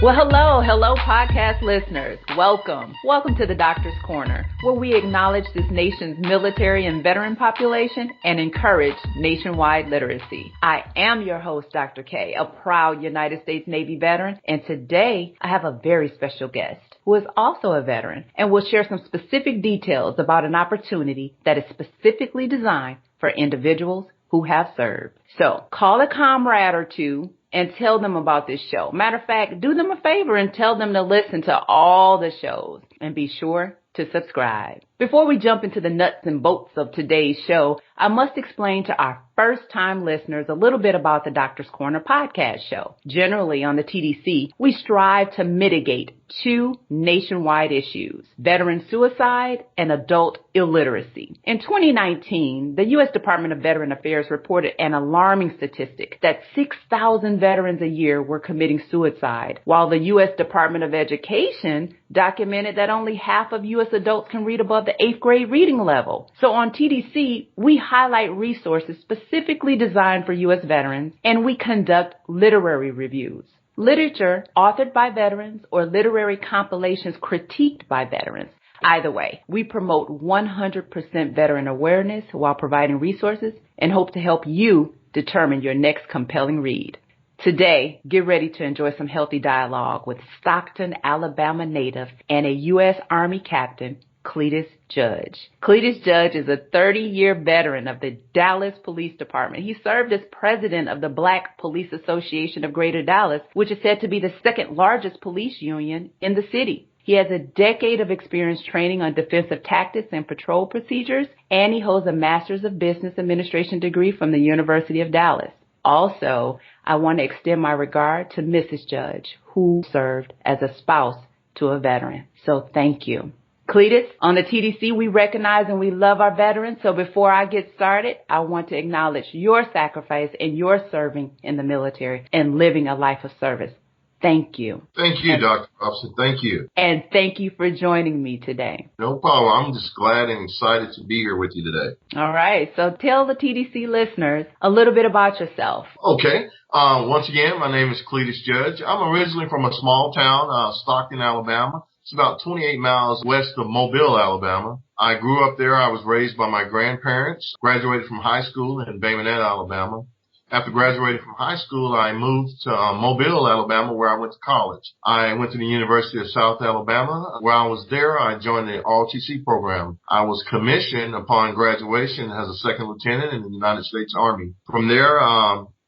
Well, hello, podcast listeners. Welcome to the Doctor's Corner, where we acknowledge this nation's military and veteran population and encourage nationwide literacy. I am your host, Dr. K, a proud United States Navy veteran, and today I have a very special guest who is also a veteran and will share some specific details about an opportunity that is specifically designed for individuals who have served. So call a comrade or two and tell them about this show. Matter of fact, do them a favor and tell them to listen to all the shows and be sure to subscribe. Before we jump into the nuts and bolts of today's show, I must explain to our first-time listeners a little bit about the Doctor's Corner podcast show. Generally on the TDC, we strive to mitigate two nationwide issues: veteran suicide and adult illiteracy. In 2019, the U.S. Department of Veteran Affairs reported an alarming statistic that 6,000 veterans a year were committing suicide, while the U.S. Department of Education documented that only half of U.S. adults can read above the 8th grade reading level. So on TDC, we highlight resources specifically designed for U.S. veterans, and we conduct literary reviews. Literature authored by veterans or literary compilations critiqued by veterans. Either way, we promote 100% veteran awareness while providing resources and hope to help you determine your next compelling read. Today, get ready to enjoy some healthy dialogue with Stockton, Alabama native and a U.S. Army captain, Cletus Judge. Cletus Judge is a 30-year veteran of the Dallas Police Department. He served as president of the Black Police Association of Greater Dallas, which is said to be the second largest police union in the city. He has a decade of experience training on defensive tactics and patrol procedures, and he holds a Master's of Business Administration degree from the University of Dallas. Also, I want to extend my regard to Mrs. Judge, who served as a spouse to a veteran. So thank you. Cletus, on the TDC, we recognize and we love our veterans. So before I get started, I want to acknowledge your sacrifice and your serving in the military and living a life of service. Thank you. Thank you, Dr. Robson. Thank you. And thank you for joining me today. No problem. I'm just glad and excited to be here with you today. All right. So tell the TDC listeners a little bit about yourself. Okay. Once again, my name is Cletus Judge. I'm originally from a small town, Stockton, Alabama. It's about 28 miles west of Mobile, Alabama. I grew up there. I was raised by my grandparents, graduated from high school in Bay Minette, Alabama. After graduating from high school, I moved to Mobile, Alabama, where I went to college. I went to the University of South Alabama. While I was there, I joined the ROTC program. I was commissioned upon graduation as a second lieutenant in the United States Army. From there,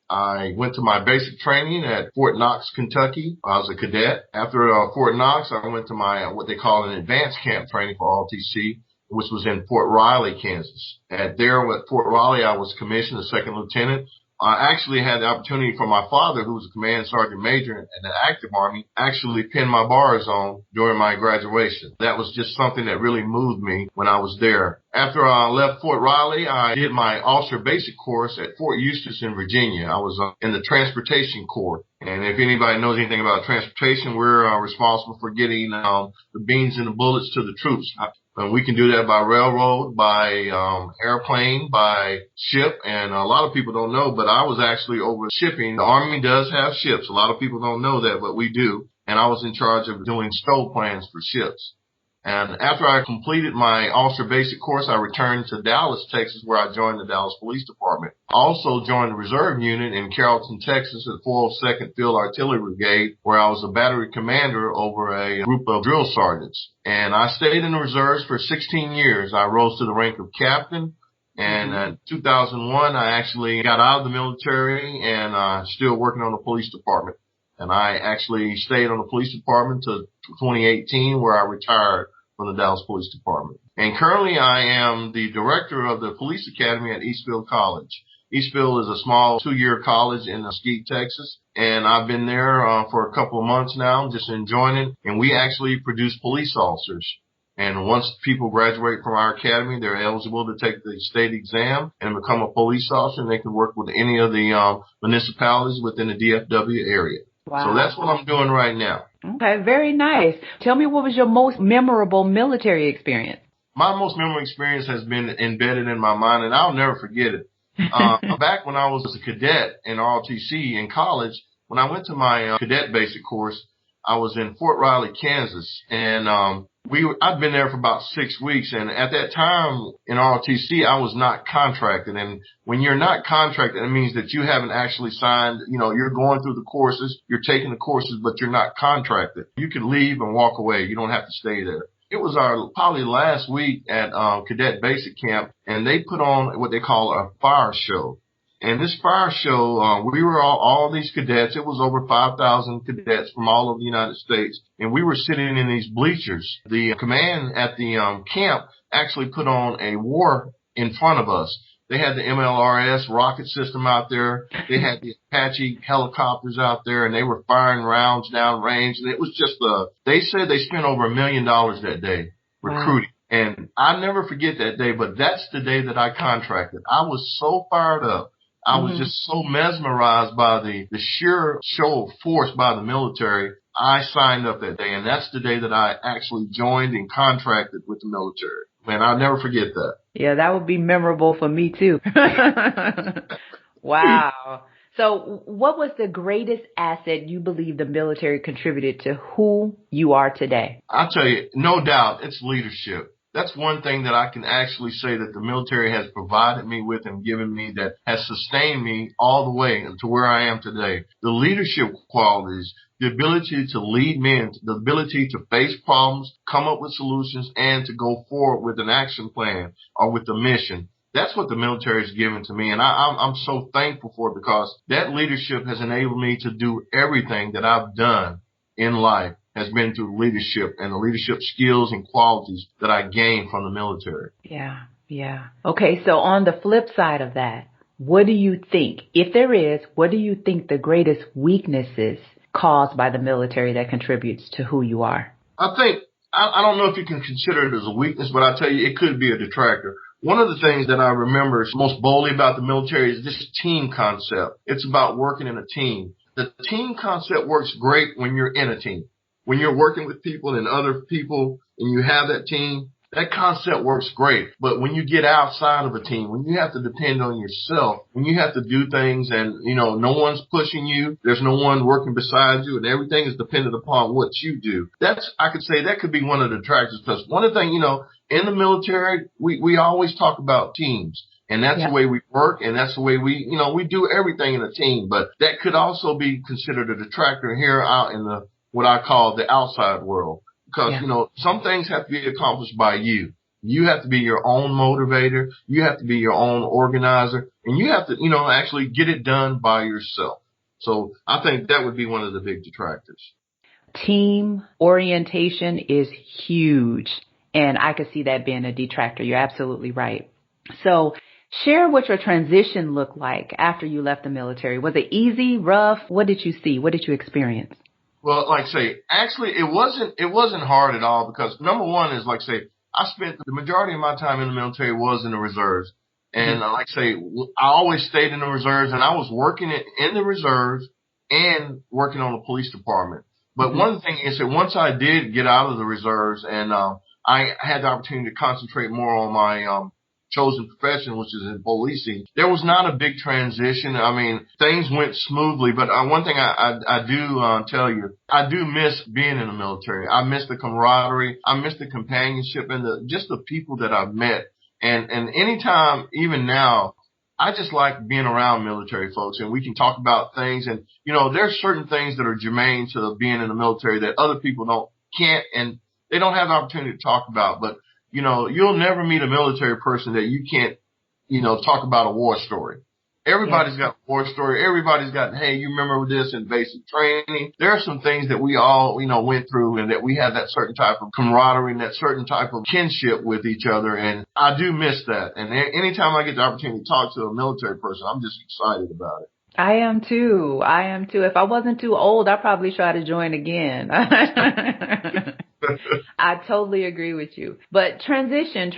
I went to my basic training at Fort Knox, Kentucky. I was a cadet. After Fort Knox, I went to my what they call an advanced camp training for ROTC, which was in Fort Riley, Kansas. At Fort Riley, I was commissioned as second lieutenant. I actually had the opportunity for my father, who was a command sergeant major in the active Army, actually pin my bars on during my graduation. That was just something that really moved me when I was there. After I left Fort Riley, I did my officer basic course at Fort Eustis in Virginia. I was in the Transportation Corps. And if anybody knows anything about transportation, we're responsible for getting the beans and the bullets to the troops. We can do that by railroad, by airplane, by ship, and a lot of people don't know, but I was actually over shipping. The Army does have ships. A lot of people don't know that, but we do. And I was in charge of doing stow plans for ships. And after I completed my officer basic course, I returned to Dallas, Texas, where I joined the Dallas Police Department. I also joined the reserve unit in Carrollton, Texas at 402nd Field Artillery Brigade, where I was a battery commander over a group of drill sergeants. And I stayed in the reserves for 16 years. I rose to the rank of captain. And in 2001, I actually got out of the military and still working on the police department. And I actually stayed on the police department to 2018, where I retired from the Dallas Police Department. And currently I am the director of the police academy at Eastfield College. Eastfield is a small 2-year college in Mesquite, Texas. And I've been there for a couple of months now, just enjoying it. And we actually produce police officers. And once people graduate from our academy, they're eligible to take the state exam and become a police officer. And they can work with any of the municipalities within the DFW area. Wow. So that's what I'm doing right now. Okay, very nice. Tell me, what was your most memorable military experience? My most memorable experience has been embedded in my mind, and I'll never forget it. Back when I was a cadet in ROTC in college, when I went to my cadet basic course, I was in Fort Riley, Kansas, and I'd been there for about 6 weeks, and at that time in ROTC, I was not contracted. And when you're not contracted, it means that you haven't actually signed, you're going through the courses, you're taking the courses, but you're not contracted. You can leave and walk away. You don't have to stay there. It was our probably last week at Cadet Basic Camp, and they put on what they call a fire show. And this fire show, we were all these cadets. It was over 5,000 cadets from all over the United States. And we were sitting in these bleachers. The command at the camp actually put on a war in front of us. They had the MLRS rocket system out there. They had the Apache helicopters out there, and they were firing rounds down range. And it was just they said they spent over $1 million that day recruiting. Wow. And I never forget that day, but that's the day that I contracted. I was so fired up. I was just so mesmerized by the sheer show of force by the military. I signed up that day, and that's the day that I actually joined and contracted with the military. Man, I'll never forget that. Yeah, that would be memorable for me too. Wow. So what was the greatest asset you believe the military contributed to who you are today? I'll tell you, no doubt, it's leadership. That's one thing that I can actually say that the military has provided me with and given me that has sustained me all the way to where I am today. The leadership qualities, the ability to lead men, the ability to face problems, come up with solutions, and to go forward with an action plan or with a mission. That's what the military has given to me, and I'm so thankful for it because that leadership has enabled me to do everything that I've done in life. Has been through leadership and the leadership skills and qualities that I gained from the military. Yeah. Okay, so on the flip side of that, what do you think, if there is, what do you think the greatest weaknesses caused by the military that contributes to who you are? I think, I don't know if you can consider it as a weakness, but I tell you, it could be a detractor. One of the things that I remember most boldly about the military is this team concept. It's about working in a team. The team concept works great when you're in a team. When you're working with people and other people and you have that team, that concept works great. But when you get outside of a team, when you have to depend on yourself, when you have to do things and, no one's pushing you, there's no one working beside you and everything is dependent upon what you do. I could say that could be one of the detractors because one of the things, in the military, we always talk about teams. And that's the way we work, and that's the way we do everything in a team. But that could also be considered a detractor here out in what I call the outside world. Because, some things have to be accomplished by you. You have to be your own motivator. You have to be your own organizer. And you have to, actually get it done by yourself. So I think that would be one of the big detractors. Team orientation is huge. And I could see that being a detractor. You're absolutely right. So share what your transition looked like after you left the military. Was it easy, rough? What did you see? What did you experience? Well, actually, it wasn't hard at all because number one is I spent the majority of my time in the military was in the reserves. And I always stayed in the reserves and I was working in the reserves and working on the police department. But one of the things is that once I did get out of the reserves and, I had the opportunity to concentrate more on my, chosen profession, which is in policing, there was not a big transition. I mean, things went smoothly, but one thing I do tell you, I do miss being in the military. I miss the camaraderie. I miss the companionship and just the people that I've met. And anytime, even now, I just like being around military folks and we can talk about things. And, there's certain things that are germane to being in the military that other people can't and they don't have the opportunity to talk about. But you'll never meet a military person that you can't, talk about a war story. Everybody's got a war story. Everybody's got, hey, you remember this in basic training. There are some things that we all, went through and that we have that certain type of camaraderie and that certain type of kinship with each other. And I do miss that. And anytime I get the opportunity to talk to a military person, I'm just excited about it. I am too. If I wasn't too old, I'd probably try to join again. I totally agree with you. But transition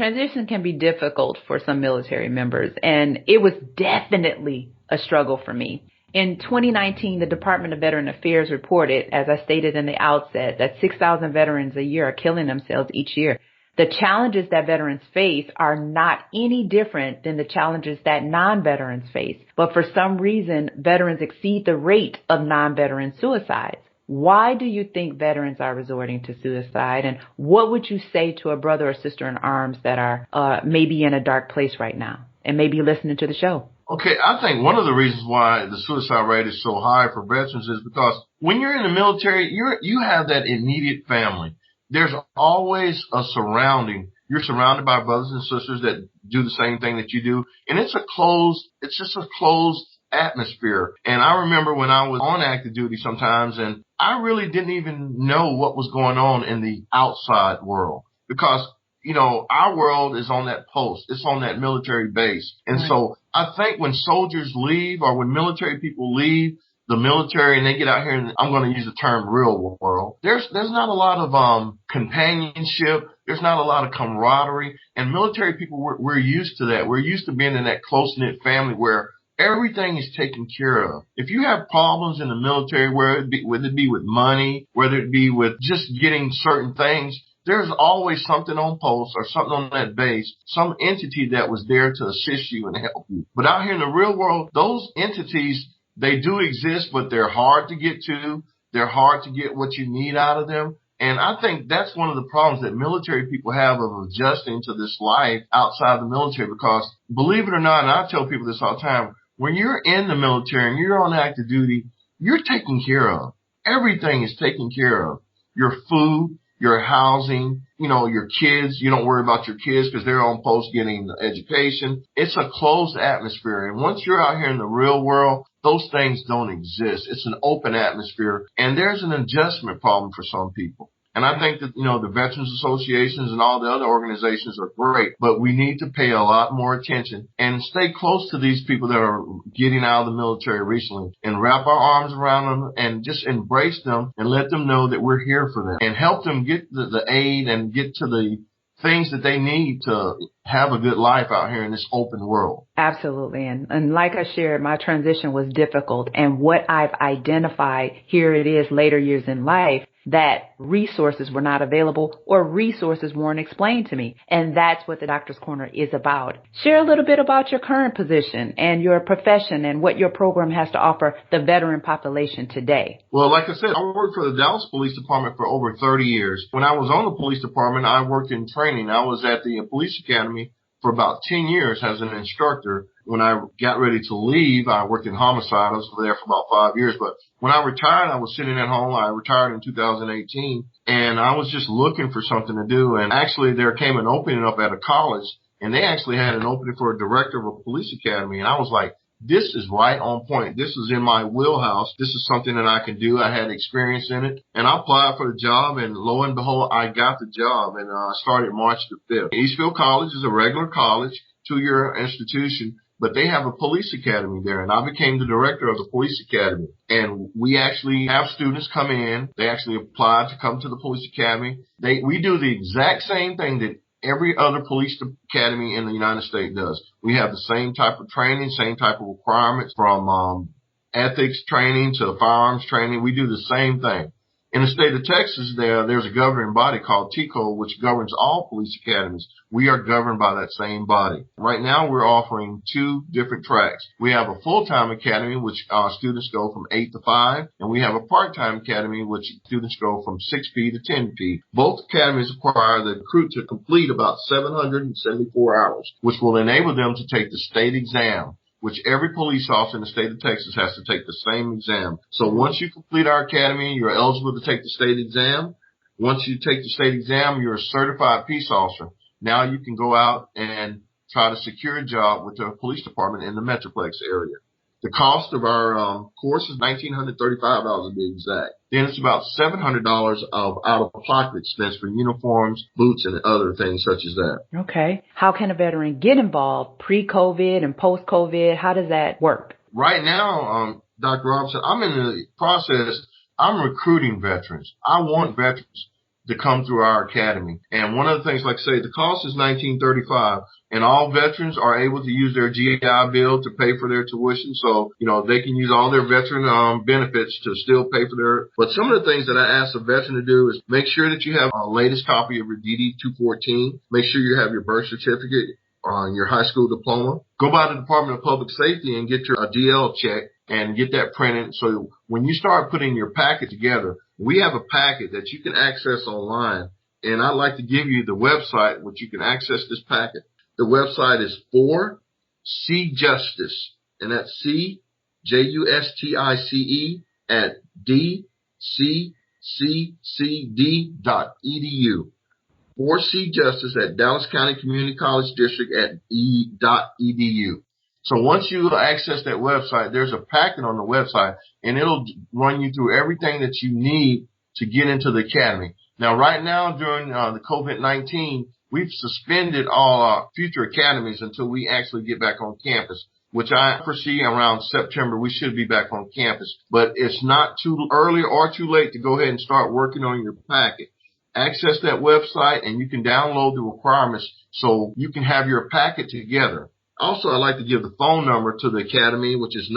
can be difficult for some military members. And it was definitely a struggle for me. In 2019, the Department of Veteran Affairs reported, as I stated in the outset, that 6,000 veterans a year are killing themselves each year. The challenges that veterans face are not any different than the challenges that non-veterans face. But for some reason, veterans exceed the rate of non-veteran suicides. Why do you think veterans are resorting to suicide? And what would you say to a brother or sister in arms that are maybe in a dark place right now and maybe listening to the show? Okay, I think one of the reasons why the suicide rate is so high for veterans is because when you're in the military, you have that immediate family. There's always a surrounding. You're surrounded by brothers and sisters that do the same thing that you do, and it's just a closed atmosphere. And I remember when I was on active duty sometimes, and I really didn't even know what was going on in the outside world because, our world is on that post. It's on that military base. And so I think when soldiers leave or when military people leave the military and they get out here, and I'm going to use the term real world, there's not a lot of companionship. There's not a lot of camaraderie. And military people, we're used to that. We're used to being in that close-knit family where everything is taken care of. If you have problems in the military, whether it be with money, whether it be with just getting certain things, there's always something on post or something on that base, some entity that was there to assist you and help you. But out here in the real world, those entities, they do exist, but they're hard to get to. They're hard to get what you need out of them. And I think that's one of the problems that military people have of adjusting to this life outside the military, because believe it or not, and I tell people this all the time, when you're in the military and you're on active duty, you're taken care of. Everything is taken care of. Your food, your housing, your kids. You don't worry about your kids because they're on post getting education. It's a closed atmosphere. And once you're out here in the real world, those things don't exist. It's an open atmosphere. And there's an adjustment problem for some people. And I think that, the veterans associations and all the other organizations are great, but we need to pay a lot more attention and stay close to these people that are getting out of the military recently and wrap our arms around them and just embrace them and let them know that we're here for them and help them get the aid and get to the things that they need to have a good life out here in this open world. Absolutely. And like I shared, my transition was difficult. And what I've identified, here it is later years in life, that resources were not available or resources weren't explained to me. And that's what the Doctor's Corner is about. Share a little bit about your current position and your profession and what your program has to offer the veteran population today. Well, like I said, I worked for the Dallas Police Department for over 30 years. When I was on the police department, I worked in training. I was at the police academy for about 10 years as an instructor. When I got ready to leave, I worked in homicide. I was there for about 5 years. But when I retired, I was sitting at home. I retired in 2018, and I was just looking for something to do. And actually, there came an opening up at a college, and they actually had an opening for a director of a police academy. And I was like, this is right on point. This is in my wheelhouse. This is something that I can do. I had experience in it. And I applied for the job, and lo and behold, I got the job. And I started March the 5th. Eastfield College is a regular college, 2-year institution, but they have a police academy there. And I became the director of the police academy. And we actually have students come in. They actually apply to come to the police academy. We do the exact same thing that every other police academy in the United States does. We have the same type of training, same type of requirements, from ethics training to firearms training. We do the same thing. In the state of Texas, there's a governing body called TCO, which governs all police academies. We are governed by that same body. Right now, we're offering 2 different tracks. We have a full-time academy, which students go from 8 to 5, and we have a part-time academy, which students go from 6P to 10P. Both academies require the recruit to complete about 774 hours, which will enable them to take the state exam, which every police officer in the state of Texas has to take the same exam. So once you complete our academy, you're eligible to take the state exam. Once you take the state exam, you're a certified peace officer. Now you can go out and try to secure a job with the police department in the Metroplex area. The cost of our course is $1,935 to be exact. Then it's about $700 of out-of-pocket expense for uniforms, boots, and other things such as that. Okay. How can a veteran get involved pre-COVID and post-COVID? How does that work? Right now, Dr. Robinson, I'm in the process. I'm recruiting veterans. I want veterans to come through our academy. And one of the things, like I say, the cost is $1,935, and all veterans are able to use their GI Bill to pay for their tuition. So, they can use all their veteran benefits to still pay for their. But some of the things that I ask a veteran to do is make sure that you have a latest copy of your DD-214. Make sure you have your birth certificate, your high school diploma. Go by the Department of Public Safety and get your DL check. and get that printed. So when you start putting your packet together, we have a packet that you can access online. And I'd like to give you the website which you can access this packet. The website is 4cjustice, and that's CJUSTICE at dccd.edu. 4C Justice at Dallas County Community College District at .edu. So once you access that website, there's a packet on the website, and it'll run you through everything that you need to get into the academy. Now, right now, during the COVID-19, we've suspended all our future academies until we actually get back on campus, which I foresee around September we should be back on campus. But it's not too early or too late to go ahead and start working on your packet. Access that website, and you can download the requirements so you can have your packet together. Also, I'd like to give the phone number to the academy, which is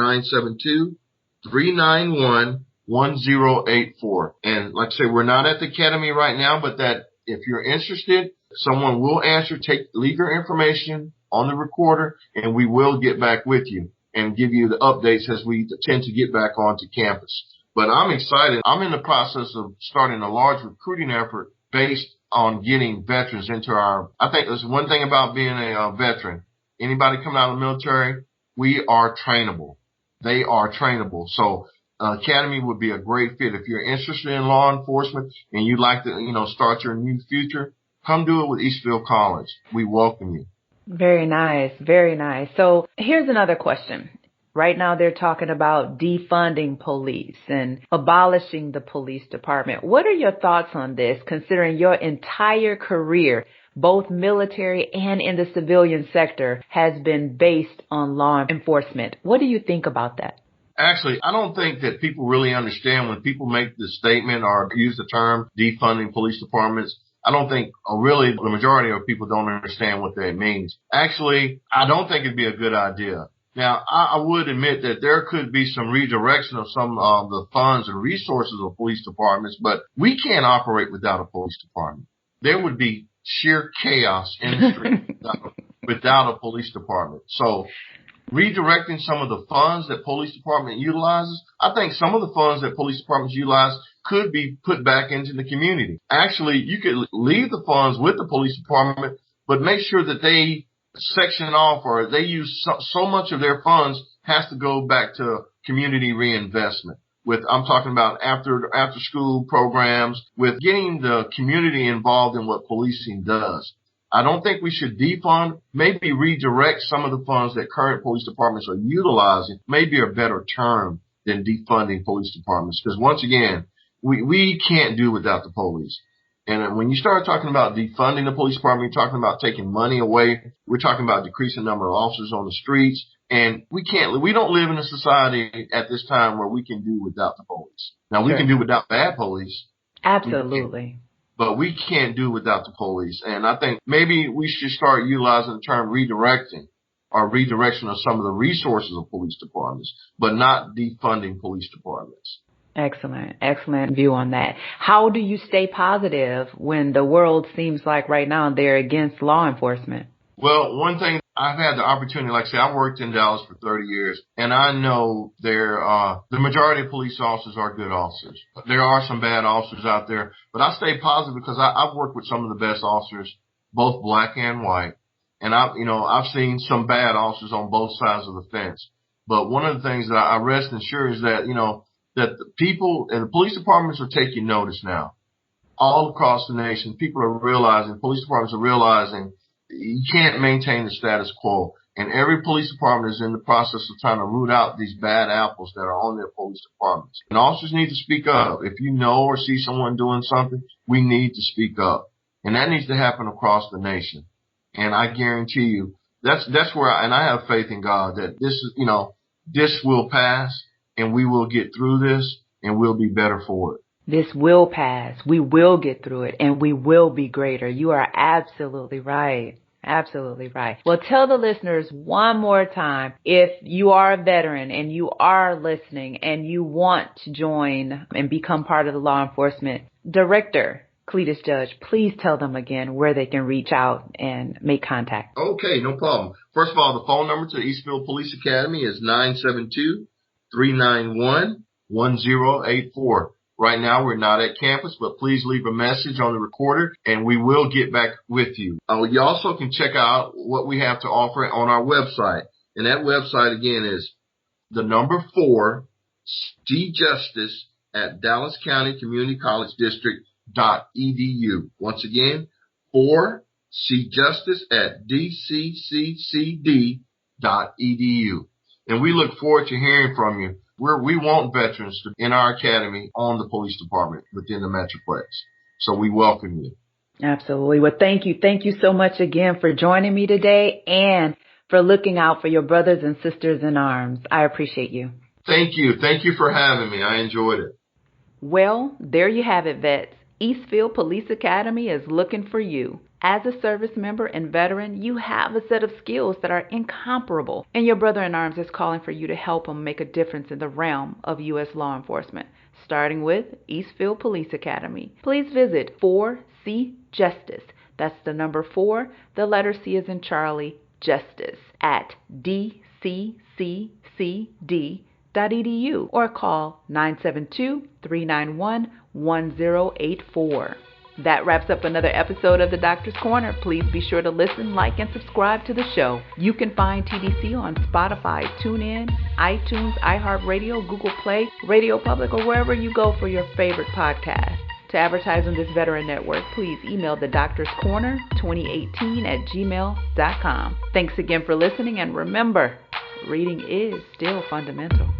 972-391-1084. And like I say, we're not at the academy right now, but that if you're interested, someone will answer. Leave your information on the recorder, and we will get back with you and give you the updates as we tend to get back onto campus. But I'm excited. I'm in the process of starting a large recruiting effort based on getting veterans into I think there's one thing about being a veteran. Anybody coming out of the military, we are trainable. They are trainable. So academy would be a great fit. If you're interested in law enforcement and you'd like to, start your new future, come do it with Eastfield College. We welcome you. Very nice. Very nice. So here's another question. Right now they're talking about defunding police and abolishing the police department. What are your thoughts on this, considering your entire career, both military and in the civilian sector, has been based on law enforcement? What do you think about that? Actually, I don't think that people really understand when people make the statement or use the term defunding police departments. I don't think really the majority of people don't understand what that means. Actually, I don't think it'd be a good idea. Now, I would admit that there could be some redirection of some of the funds and resources of police departments, but we can't operate without a police department. There would be sheer chaos in the street without a police department. So redirecting some of the funds that police department utilizes, I think some of the funds that police departments utilize could be put back into the community. Actually, you could leave the funds with the police department, but make sure that they section off or they use so much of their funds has to go back to community reinvestment. I'm talking about after school programs, with getting the community involved in what policing does. I don't think we should defund, maybe redirect some of the funds that current police departments are utilizing, maybe a better term than defunding police departments. Because once again, we can't do without the police. And when you start talking about defunding the police department, you're talking about taking money away. We're talking about decreasing the number of officers on the streets. And we don't live in a society at this time where we can do without the police. Now, we can do without bad police. Absolutely. But we can't do without the police. And I think maybe we should start utilizing the term redirecting or redirection of some of the resources of police departments, but not defunding police departments. Excellent. Excellent view on that. How do you stay positive when the world seems like right now they're against law enforcement? Well, one thing, I've had the opportunity, like I say, I worked in Dallas for 30 years, and I know the majority of police officers are good officers. There are some bad officers out there, but I stay positive because I've worked with some of the best officers, both black and white. And I've seen some bad officers on both sides of the fence. But one of the things that I rest assured is that, that the people and the police departments are taking notice now. All across the nation, police departments are realizing you can't maintain the status quo. And every police department is in the process of trying to root out these bad apples that are on their police departments. And officers need to speak up. If you know or see someone doing something, we need to speak up. And that needs to happen across the nation. And I guarantee you, that's where I have faith in God that this will pass. And we will get through this, and we'll be better for it. This will pass. We will get through it, and we will be greater. You are absolutely right. Absolutely right. Well, tell the listeners one more time, if you are a veteran and you are listening and you want to join and become part of the law enforcement, Director Cletus Judge, please tell them again where they can reach out and make contact. Okay, no problem. First of all, the phone number to Eastfield Police Academy is 4C-391-1084. Right now, we're not at campus, but please leave a message on the recorder, and we will get back with you. You also can check out what we have to offer on our website. And that website, again, is the number 4C Justice at Dallas County Community College District.edu. Once again, 4C Justice at DCCCD.edu. And we look forward to hearing from you. We want veterans in our academy on the police department within the Metroplex. So we welcome you. Absolutely. Well, thank you. Thank you so much again for joining me today and for looking out for your brothers and sisters in arms. I appreciate you. Thank you. Thank you for having me. I enjoyed it. Well, there you have it, vets. Eastfield Police Academy is looking for you. As a service member and veteran, you have a set of skills that are incomparable, and your brother in arms is calling for you to help him make a difference in the realm of U.S. law enforcement, starting with Eastfield Police Academy. Please visit 4C Justice. That's the number 4, the letter C as in Charlie, Justice, at DCCCD.edu or call 972-391-1084. That wraps up another episode of the Doctor's Corner. Please be sure to listen, like, and subscribe to the show. You can find TDC on Spotify, TuneIn, iTunes, iHeartRadio, Google Play, Radio Public, or wherever you go for your favorite podcast. To advertise on this veteran network, please email the Doctor's Corner 2018 at gmail.com. Thanks again for listening, and remember, reading is still fundamental.